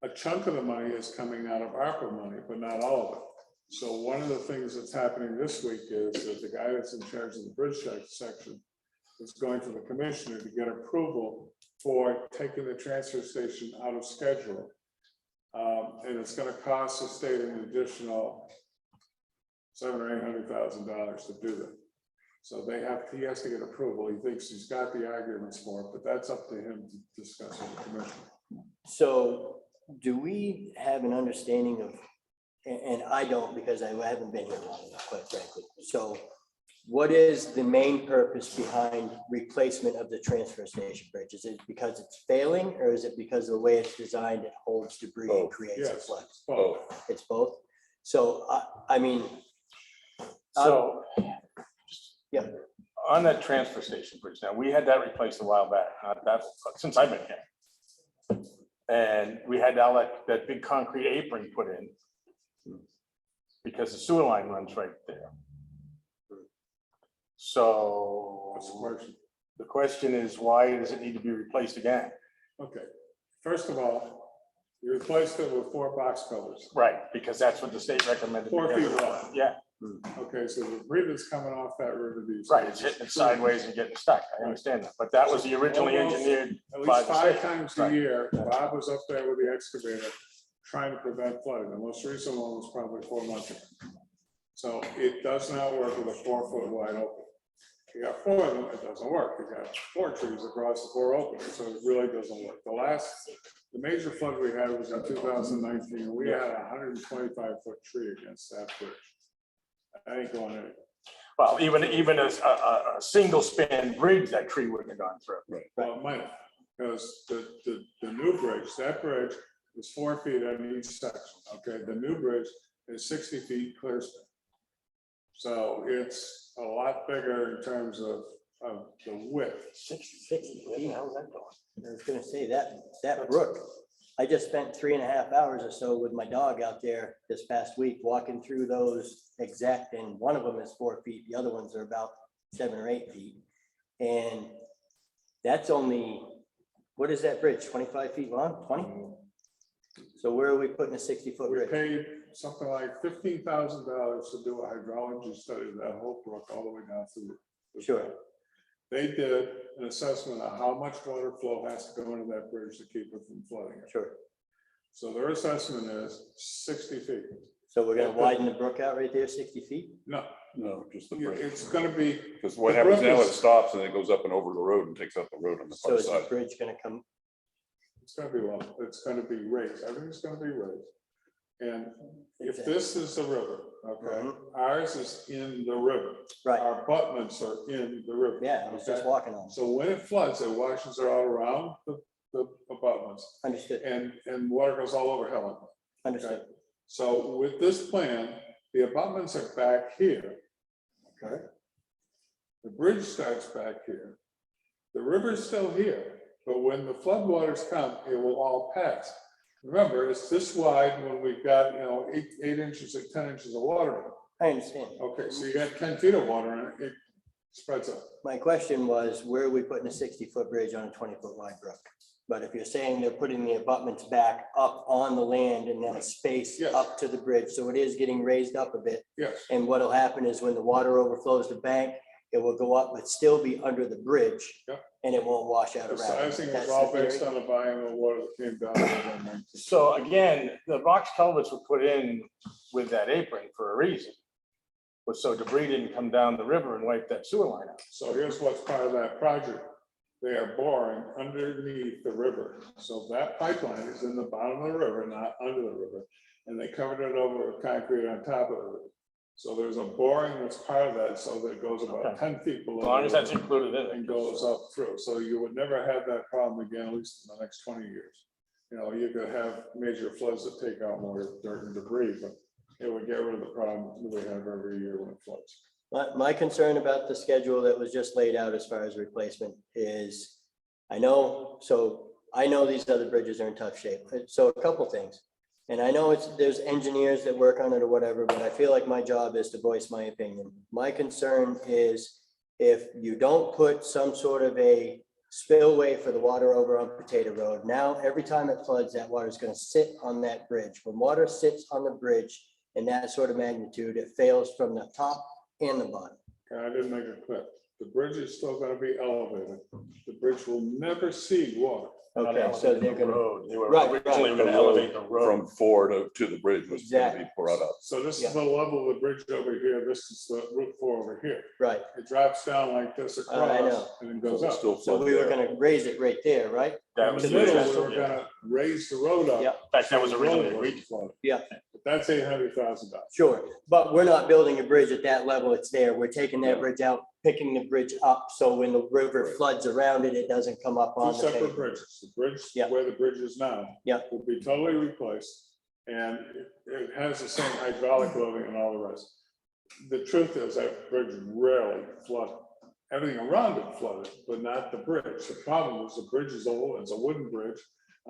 A chunk of the money is coming out of ARPA money, but not all of it. So one of the things that's happening this week is that the guy that's in charge of the bridge section is going to the commissioner to get approval for taking the transfer station out of schedule. And it's gonna cost the state an additional $700,000 or $800,000 to do that. So he has to get approval. He thinks he's got the arguments for it, but that's up to him to discuss with the commissioner. So do we have an understanding of, and I don't because I haven't been here long enough, quite frankly. So what is the main purpose behind replacement of the transfer station bridge? Is it because it's failing, or is it because of the way it's designed, it holds debris and creates a Yes. flood? Oh, It's both. So I mean, So. Yeah. On that transfer station bridge, now, we had that replaced a while back, not that, since I've been here. And we had all that big concrete apron put in. Because the sewer line runs right there. So That's the question. the question is, why does it need to be replaced again? Okay, first of all, you replaced it with 4 box covers. Right, because that's what the state recommended. 4 because feet of- wide. Yeah, Okay, so the debris that's coming off that river. these right, days it's is hitting it sideways and getting stuck. I understand that, but that was the originally engineered. At by least the 5 state. times a Right. year, Bob was up there with the excavator trying to prevent flooding. The most recent one was probably 4 months ago. So it does not work with a 4-foot wide open. You got 4 of them, it doesn't work. You got 4 trees across the 4 openings, so it really doesn't work. The major flood we had was in 2019. We had a 125-foot tree against that bridge. I ain't going anywhere. Well, even a single span bridge, that tree wouldn't have gone through. Well, it might, because the new bridge, that bridge is 4 feet on each section, okay? The new bridge is 60 feet clear span. So it's a lot bigger in terms of the width. 60 feet, how's that going? I was gonna say that brook, I just spent 3.5 hours or so with my dog out there this past week, walking through those exact, and one of them is 4 feet, the other ones are about 7 or 8 feet. And that's only, what is that bridge, 25 feet long, 20? So where are we putting a 60-foot We bridge? paid something like $15,000 to do a hydrology study of that whole brook all the way down through. Sure. They did an assessment of how much water flow has to go into that bridge to keep it from flooding. Sure. So their assessment is 60 feet. So we're gonna widen the brook out right there, 60 feet? No, No, just the bridge. it's gonna be, Because what the happens brook now, is- it stops and it goes up and over the road and takes out the road on the So far is the side. bridge gonna come, it's gonna be long, it's gonna be raised, everything's gonna be raised. And if this is the river, okay, ours is in the river. right, Our abutments are in the river. yeah, I was just okay? walking on, it. So when it floods, it washes it all around the abutments Understood, and water goes all over Helen. understood, So with this plan, the abutments are back here. Okay. The bridge starts back here. The river's still here, but when the floodwaters come, it will all pass. Remember, it's this wide when we've got, 8 inches or 10 inches of water. I understand. Okay, so you got 10 feet of water and it spreads out. My question was, where are we putting a 60-foot bridge on a 20-foot wide brook? But if you're saying they're putting the abutments back up on the land and that space Yes. up to the bridge, so it is getting raised up a bit. Yes, And what'll happen is when the water overflows the bank, it will go up, but still be under the bridge. Yep. And it won't wash out the around. it. sizing That's was all the based theory? on the volume of water that came down. over the 19. So again, the box culverts were put in with that apron for a reason. Was so debris didn't come down the river and wipe that sewer line out. So here's what's part of that project. They are boring underneath the river. So that pipeline is in the bottom of the river, not under the river. And they covered it over with concrete on top of it. So there's a boring that's part of that, so that it goes about Okay. 10 feet below. As long as the that's river included in And it. goes up through. So you would never have that problem again, at least in the next 20 years. You could have major floods that take out more dirt and debris, but it would get rid of the problem that we have every year when it floods. My concern about the schedule that was just laid out as far as replacement is, I know these other bridges are in tough shape. So a couple things. And I know there's engineers that work on it or whatever, but I feel like my job is to voice my opinion. My concern is if you don't put some sort of a spillway for the water over on Potato Road, now every time it floods, that water is going to sit on that bridge. When water sits on the bridge in that sort of magnitude, it fails from the top and the bottom. Okay, I didn't make it clear. The bridge is still gonna be elevated. The bridge will never see water. Okay, so they're gonna, Road. They were Right, originally gonna elevate the road. From 4 to the bridge was going to be Exactly. brought up. So this is the level of the bridge over here. This is the Route 4 over here. right, It drops down like this I across know. and then So goes it's up. still so flood we were there. gonna raise it right there, right? That In was the the middle, we original, were yeah. gonna raise the road up. Yeah. In fact, that was so the originally road agreed wasn't flooded. Yeah. But that's $800,000. Sure, but we're not building a bridge at that level, it's there, we're taking that bridge out, picking the bridge up, so when the river floods around it, it doesn't come up on Two the separate pavement. bridges. The bridge Yeah. where the bridge is now. Yeah. Will be totally replaced. And it has the same hydraulic loading and all the rest. the truth is that bridge rarely flooded. Everything around it flooded, but not the bridge. The problem is the bridge is old, it's a wooden bridge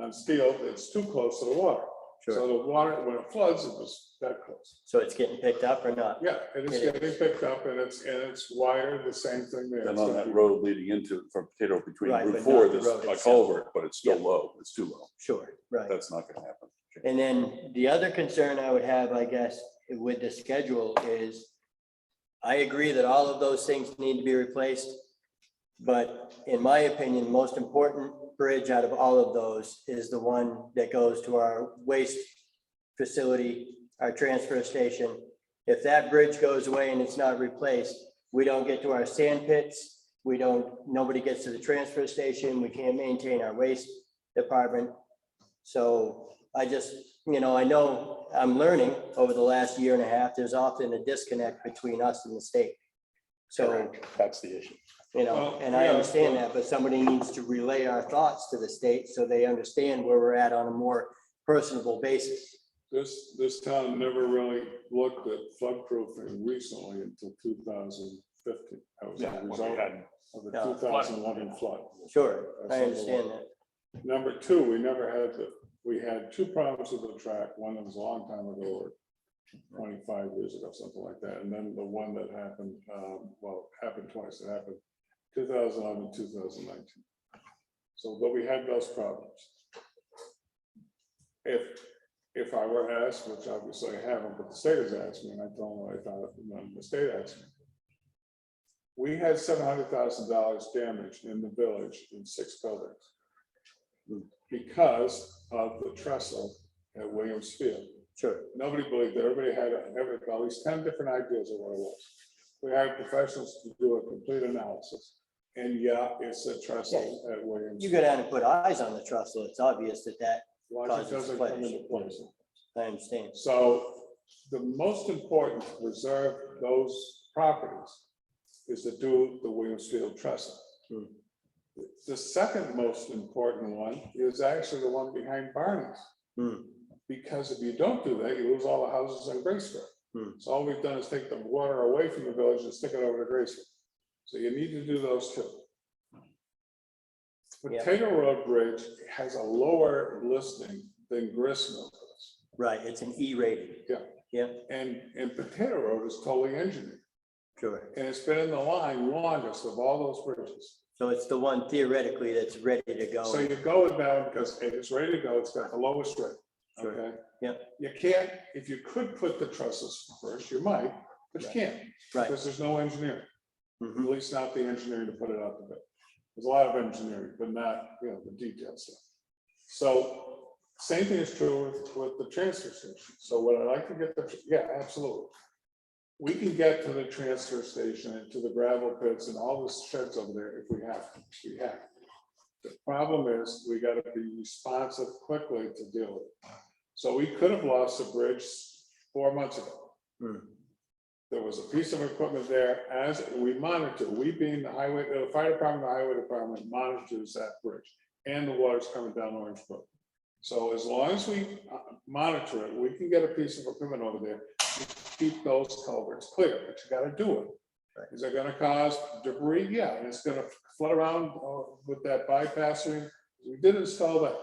on steel, it's too close to the water. So the water, when it floods, it was that close. So it's getting picked up or not? Yeah, it is getting picked up and it's wired, the same thing there. And It's on gonna that be- road leading into, from Potato between Right, Route but 4, not the there's road a itself. culvert, but it's still Yeah. low, it's too low. Sure, right. That's not gonna happen. And then the other concern I would have, I guess, with the schedule is, I agree that all of those things need to be replaced. But in my opinion, the most important bridge out of all of those is the one that goes to our waste facility, our transfer station. If that bridge goes away and it's not replaced, we don't get to our sand pits. Nobody gets to the transfer station. We can't maintain our waste department. So I just, I know I'm learning over the last year and a half, there's often a disconnect between us and the state. So, That's the issue. and I understand that, but somebody needs to relay our thoughts to the state so they understand where we're at on a more personable basis. This town never really looked at floodproofing recently until 2015. That was Yeah, a when we result had of the Yeah. 2011 flood. Sure, That's I number understand one. that. Number two, we had two problems with the track. One that was a long time ago, or 25 years ago, something like that. And then the one that happened, happened twice. It happened 2011, 2019. So, but we had those problems. If I were asked, which obviously I haven't, but the state has asked me, and I told them what I thought when the state asked me. We had $700,000 damage in the village in 6 buildings because of the trestle at Williams Field. Sure, Nobody believed it. Everybody had at least 10 different ideas of what it was. We hired professionals to do a complete analysis. And yeah, it's a trestle at Williams. you go down and put eyes on the trestle, it's obvious that Logic causes doesn't flash. come into place. I understand. So the most important to preserve those properties is to do the Williams Field trestle. The second most important one is actually the one behind Barney's. Because if you don't do that, you lose all the houses on Graceville. So all we've done is take the water away from the village and stick it over to Graceville. So you need to do those two. Yeah. Potato Road Bridge has a lower listing than Gristmill does. Right, it's an E rating. Yeah. Yeah, And Potato Road is totally engineered. sure. And it's been in the line longest of all those bridges. So it's the one theoretically that's ready to go. So you go with that because it's ready to go. It's got the lowest rate. Sure. Okay. Yeah. You can't, if you could put the trusses first, you might, but you Right. can't. Right. Because there's no engineering, Mhm. at least not the engineering to put it out the bid. There's a lot of engineering, but not, the detailed stuff. So same thing is true with the transfer station. So what I like to get absolutely. We can get to the transfer station and to the gravel pits and all the sheds over there if we have to. We have. The problem is we got to be responsive quickly to deal with it. So we could have lost the bridge 4 months ago. There was a piece of equipment there as we monitor, we being the highway, the fire department, the highway department monitors that bridge and the water's coming down Orange Brook. So as long as we monitor it, we can get a piece of equipment over there to keep those culverts clear, but you gotta do it. Right. Is it gonna cause debris? Yeah, and it's gonna flood around with that bypassing. We did install that.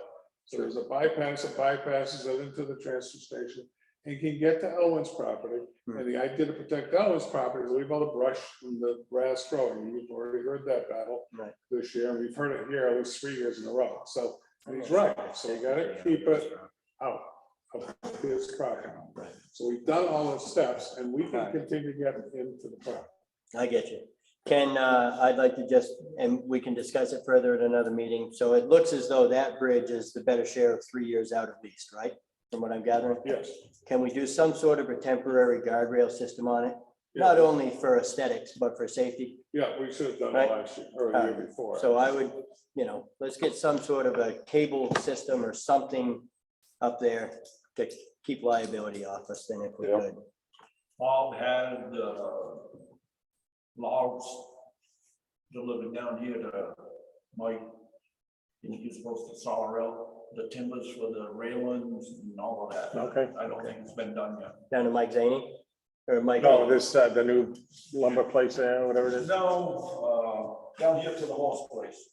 So there's a bypass that bypasses it into the transfer station and can get to Elwin's property. And the idea to protect Elwin's property is leave all the brush and the grass growing. You've already heard that battle Right. this year, and we've heard it here at least 3 years in a row. So, and he's right. So you gotta keep it out of his property. Right. So we've done all those steps and we can continue to get into the property. I get you. Ken, I'd like to just, and we can discuss it further at another meeting. So it looks as though that bridge is the better share of 3 years out at least, right? From what I'm gathering? Yes. Can we do some sort of a temporary guardrail system on it? Not only for aesthetics, but for safety? Yeah, we should have done Right. it last year or the year before. So I would, let's get some sort of a cable system or something up there to keep liability off us then if we Yeah. could. Bob had logs delivered down here to Mike. And he's supposed to saw out the timbers for the railings and all of that. Okay. I don't think it's been done yet. Down to Mike Zaney? Or Mike? No, this, the new lumber place there, whatever it is. No, down here to the horse place.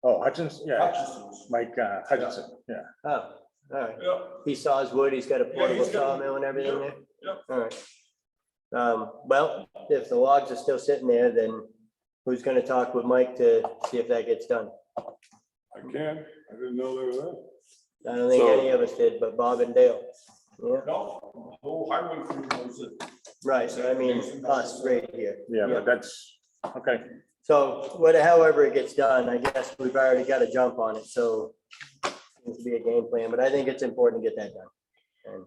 Oh, Hutchins, yeah, Hutchinson's. Mike Hutchinson, yeah. Oh, all right. Yeah, He saws wood, he's got a portable he's got- sawmill and everything there? yeah. All right. Well, if the logs are still sitting there, then who's gonna talk with Mike to see if that gets done? I can, I didn't know they were there. I don't think So- any of us did, but Bob and Dale. Yeah, No, the whole highway crew knows it. right, so I mean, us right here. Yeah, but that's, okay. So however it gets done, I guess we've already got a jump on it, so seems to be a game plan, but I think it's important to get that done. And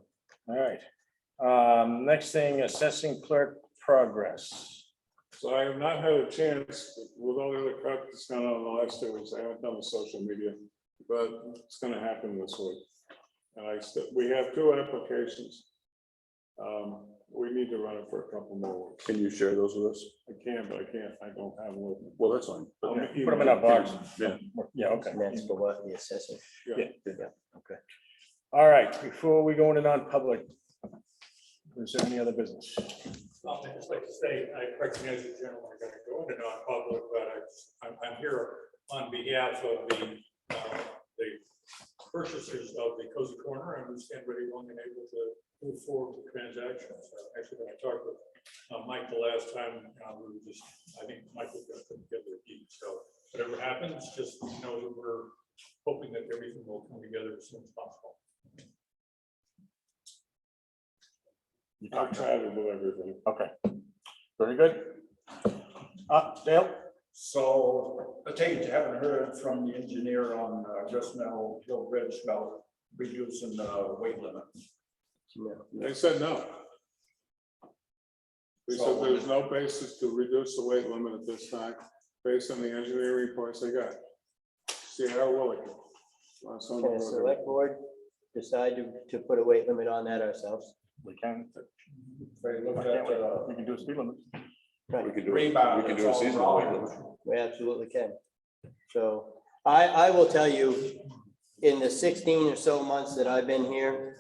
All right. Next thing, assessing clerk progress. So I have not had a chance, with all the other crap that's gone on in the last 2 weeks, I haven't done the social media, but it's gonna happen this week. And we have 2 applications. We need to run it for a couple more weeks. Can you share those with us? I can, but I don't have them with me. Well, that's fine. I'll Put email them in a box. Yeah. Yeah, okay. and that's for what, the assessor? Yeah. Okay. All right, before we go into non-public, is there any other business? I'd just like to say, I recognize the gentleman are gonna go into non-public, but I'm here on behalf of the purchasers of the Cozy Corner, and we stand ready, willing, and able to move forward with transactions. Actually, when I talked with Mike the last time, we were just, I think Mike was gonna put together a deed, so whatever happens, just know that we're hoping that everything will come together as soon as possible. I've chatted with everything. Okay, very good. Dale? So I take it you haven't heard from the engineer on just now Hill Bridge about reducing the weight limit. They said no. They said there's no basis to reduce the weight limit at this time, based on the engineering reports they got. Sierra Willie. Last one. Can the select board decide to put a weight limit on that ourselves? We can. They looked Why can't at we? We can do a speed limit. Right. We can do it. Rebound, We can it's do a all seasonal weight wrong. limit. We absolutely can. So I will tell you, in the 16 or so months that I've been here,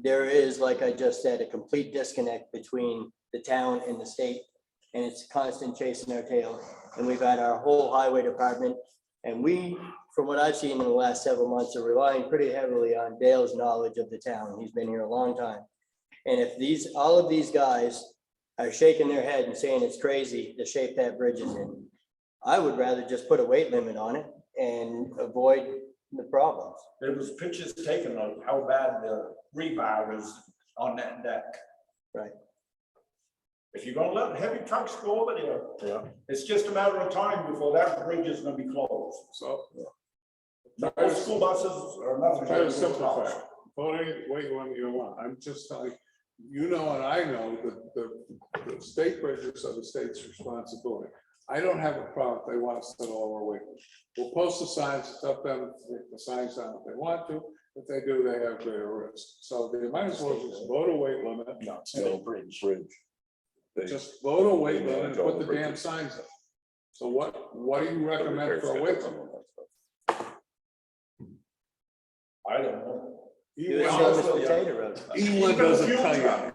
there is, like I just said, a complete disconnect between the town and the state. And it's constant chasing our tail. And we've had our whole highway department. And we, from what I've seen in the last several months, are relying pretty heavily on Dale's knowledge of the town. He's been here a long time. And if all of these guys are shaking their head and saying it's crazy the shape that bridge is in, I would rather just put a weight limit on it and avoid the problems. There was pictures taken of how bad the rebar is on that deck. Right. If you're gonna let heavy trucks go over there, Yeah. it's just a matter of time before that bridge is gonna be closed. So No school buses or nothing. try to simplify. Put any weight limit you want. I'm just telling you, know, and I know that the state bridges are the state's responsibility. I don't have a problem if they want us to lower weight. We'll post the signs, it's up to them to take the signs down if they want to. If they do, they have greater risk. So they might as well just vote a weight limit. No, it's still a bridge. They- Just vote a weight limit and All put the the damn bridges. signs up. So what do you recommend for a weight limit? I don't know. Do the same as Potato Road. England doesn't tell you.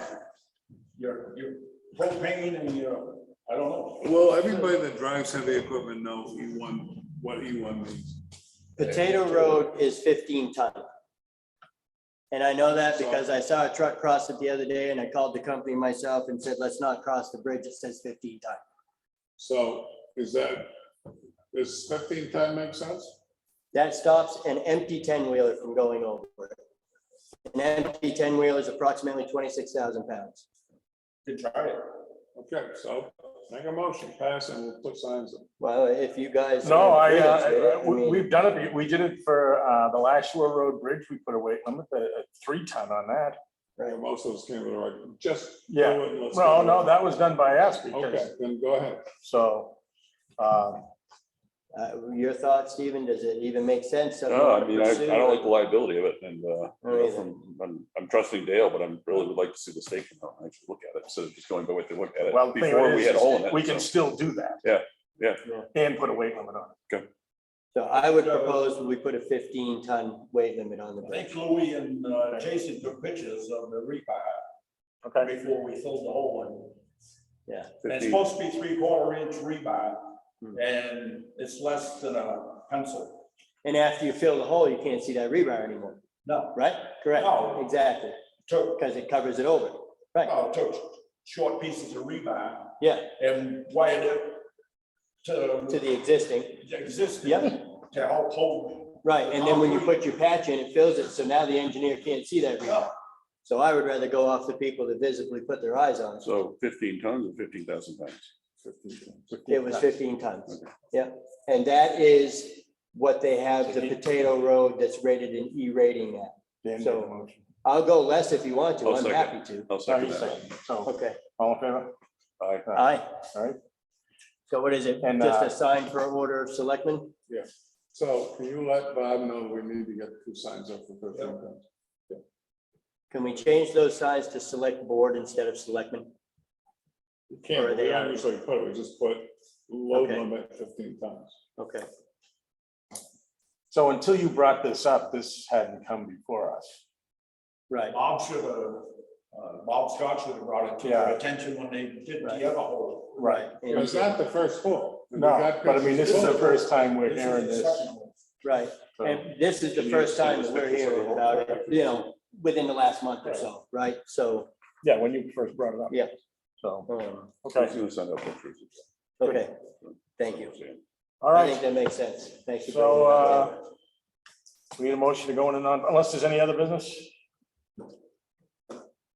Your propane and your, I don't know. Well, everybody that drives heavy equipment knows E1, what E1 means. Potato Road is 15 ton. And I know that because I saw a truck cross it the other day and I called the company myself and said, let's not cross the bridge. It says 15 ton. So does 15 ton make sense? That stops an empty 10-wheeler from going over it. An empty 10-wheeler is approximately 26,000 pounds. Good try it. Okay, so make a motion, pass, and we'll put signs up. Well, if you guys. No, are in agreement with it, mean, we've done it. We did it for the last Shore Road Bridge. We put a weight limit, a 3 ton on that. Right. Most of us came to the right, just. do Yeah. it and let's Well, go. no, that was done by us Okay, because, then go ahead. so. Your thoughts, Stephen, does it even make sense? No, I mean, I don't like the liability of it, and, either. I'm trusting Dale, but I'm really would like to see the state come out and actually look at it, instead of just going by what they look at Well, it the thing before we is, had a hole in it. we can so. still do that. Yeah. And put a weight limit on it. So I would propose we put a 15-ton weight limit on the I bridge. think Louis and Jason took pictures of the rebar. Okay, before we filled the hole in. Yeah. And it's 15. supposed to be 3/4 inch rebar, Hmm. and it's less than a pencil. And after you fill the hole, you can't see that rebar anymore, No, right? Correct, No. exactly, took, because it covers it over, right? took short pieces of rebar Yeah, and wired it to to the existing, the existing. Yep. To help hold. right, and then when you put your patch in, it fills it, so now the engineer can't see that rebar. So I would rather go off the people that visibly put their eyes on it. So 15 tons or 15,000 pounds? 15. It was 15 tons, yeah, and that is what they have the Potato Road that's rated an E rating at. Dan made So- the motion. I'll go less if you want to, I'll I'm second. happy to. I'll No, second you that. second. So, Okay, all in favor? Aye. aye, All right, so what is it, And, just a sign for order of selectmen? Yeah, so can you let Bob know we need to get 2 signs up for 15 tons? Can we change those signs to select board instead of selectmen? We Or can't, are they we don't out? usually put it, we just put load Okay. limit 15 tons. Okay, so until you brought this up, this hadn't come before us. right, Bob should have, Bob Scott should have brought it to Yeah. their attention when they did Right. the other hole. Right. and- Was that the first hole? We No, got but I mean, this is the pictures. first time we're This is hearing the this. second hole. right, so. and this is the Can you first send time us that we're pictures of the hearing whole- about it, within the last month or so, right? So, Yeah, when you first brought it up. Yeah. So, um, I was okay, gonna send out pictures. okay, thank you. all I think right. that makes sense. Thank you. for So, bringing that up. we need a motion to go in and on, unless there's any other business?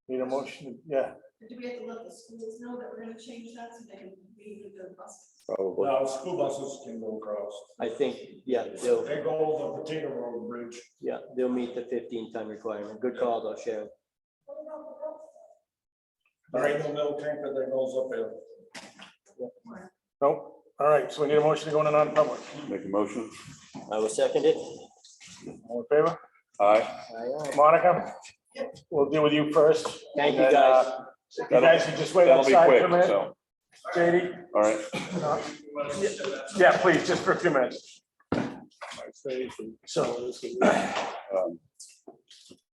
Need a motion, yeah. Do we have to let the schools know that we're gonna change that so they can leave with the buses? Probably. Now, school buses can go across. I think, yeah, They go over the Potato Road Bridge. they'll meet the 15-ton requirement. Good call though, Sharon. There ain't no mill tanker that goes up there. Nope, all right, so we need a motion to go in and non-public. Make a motion? I will second it. All in favor? Aye. Aye, aye. Monica, we'll deal with you first. Thank you, and then, guys. if you guys can just wait That'll be outside quick, for a minute, so, JD. all right. Yeah, please, just for a few minutes. I say, So, Um,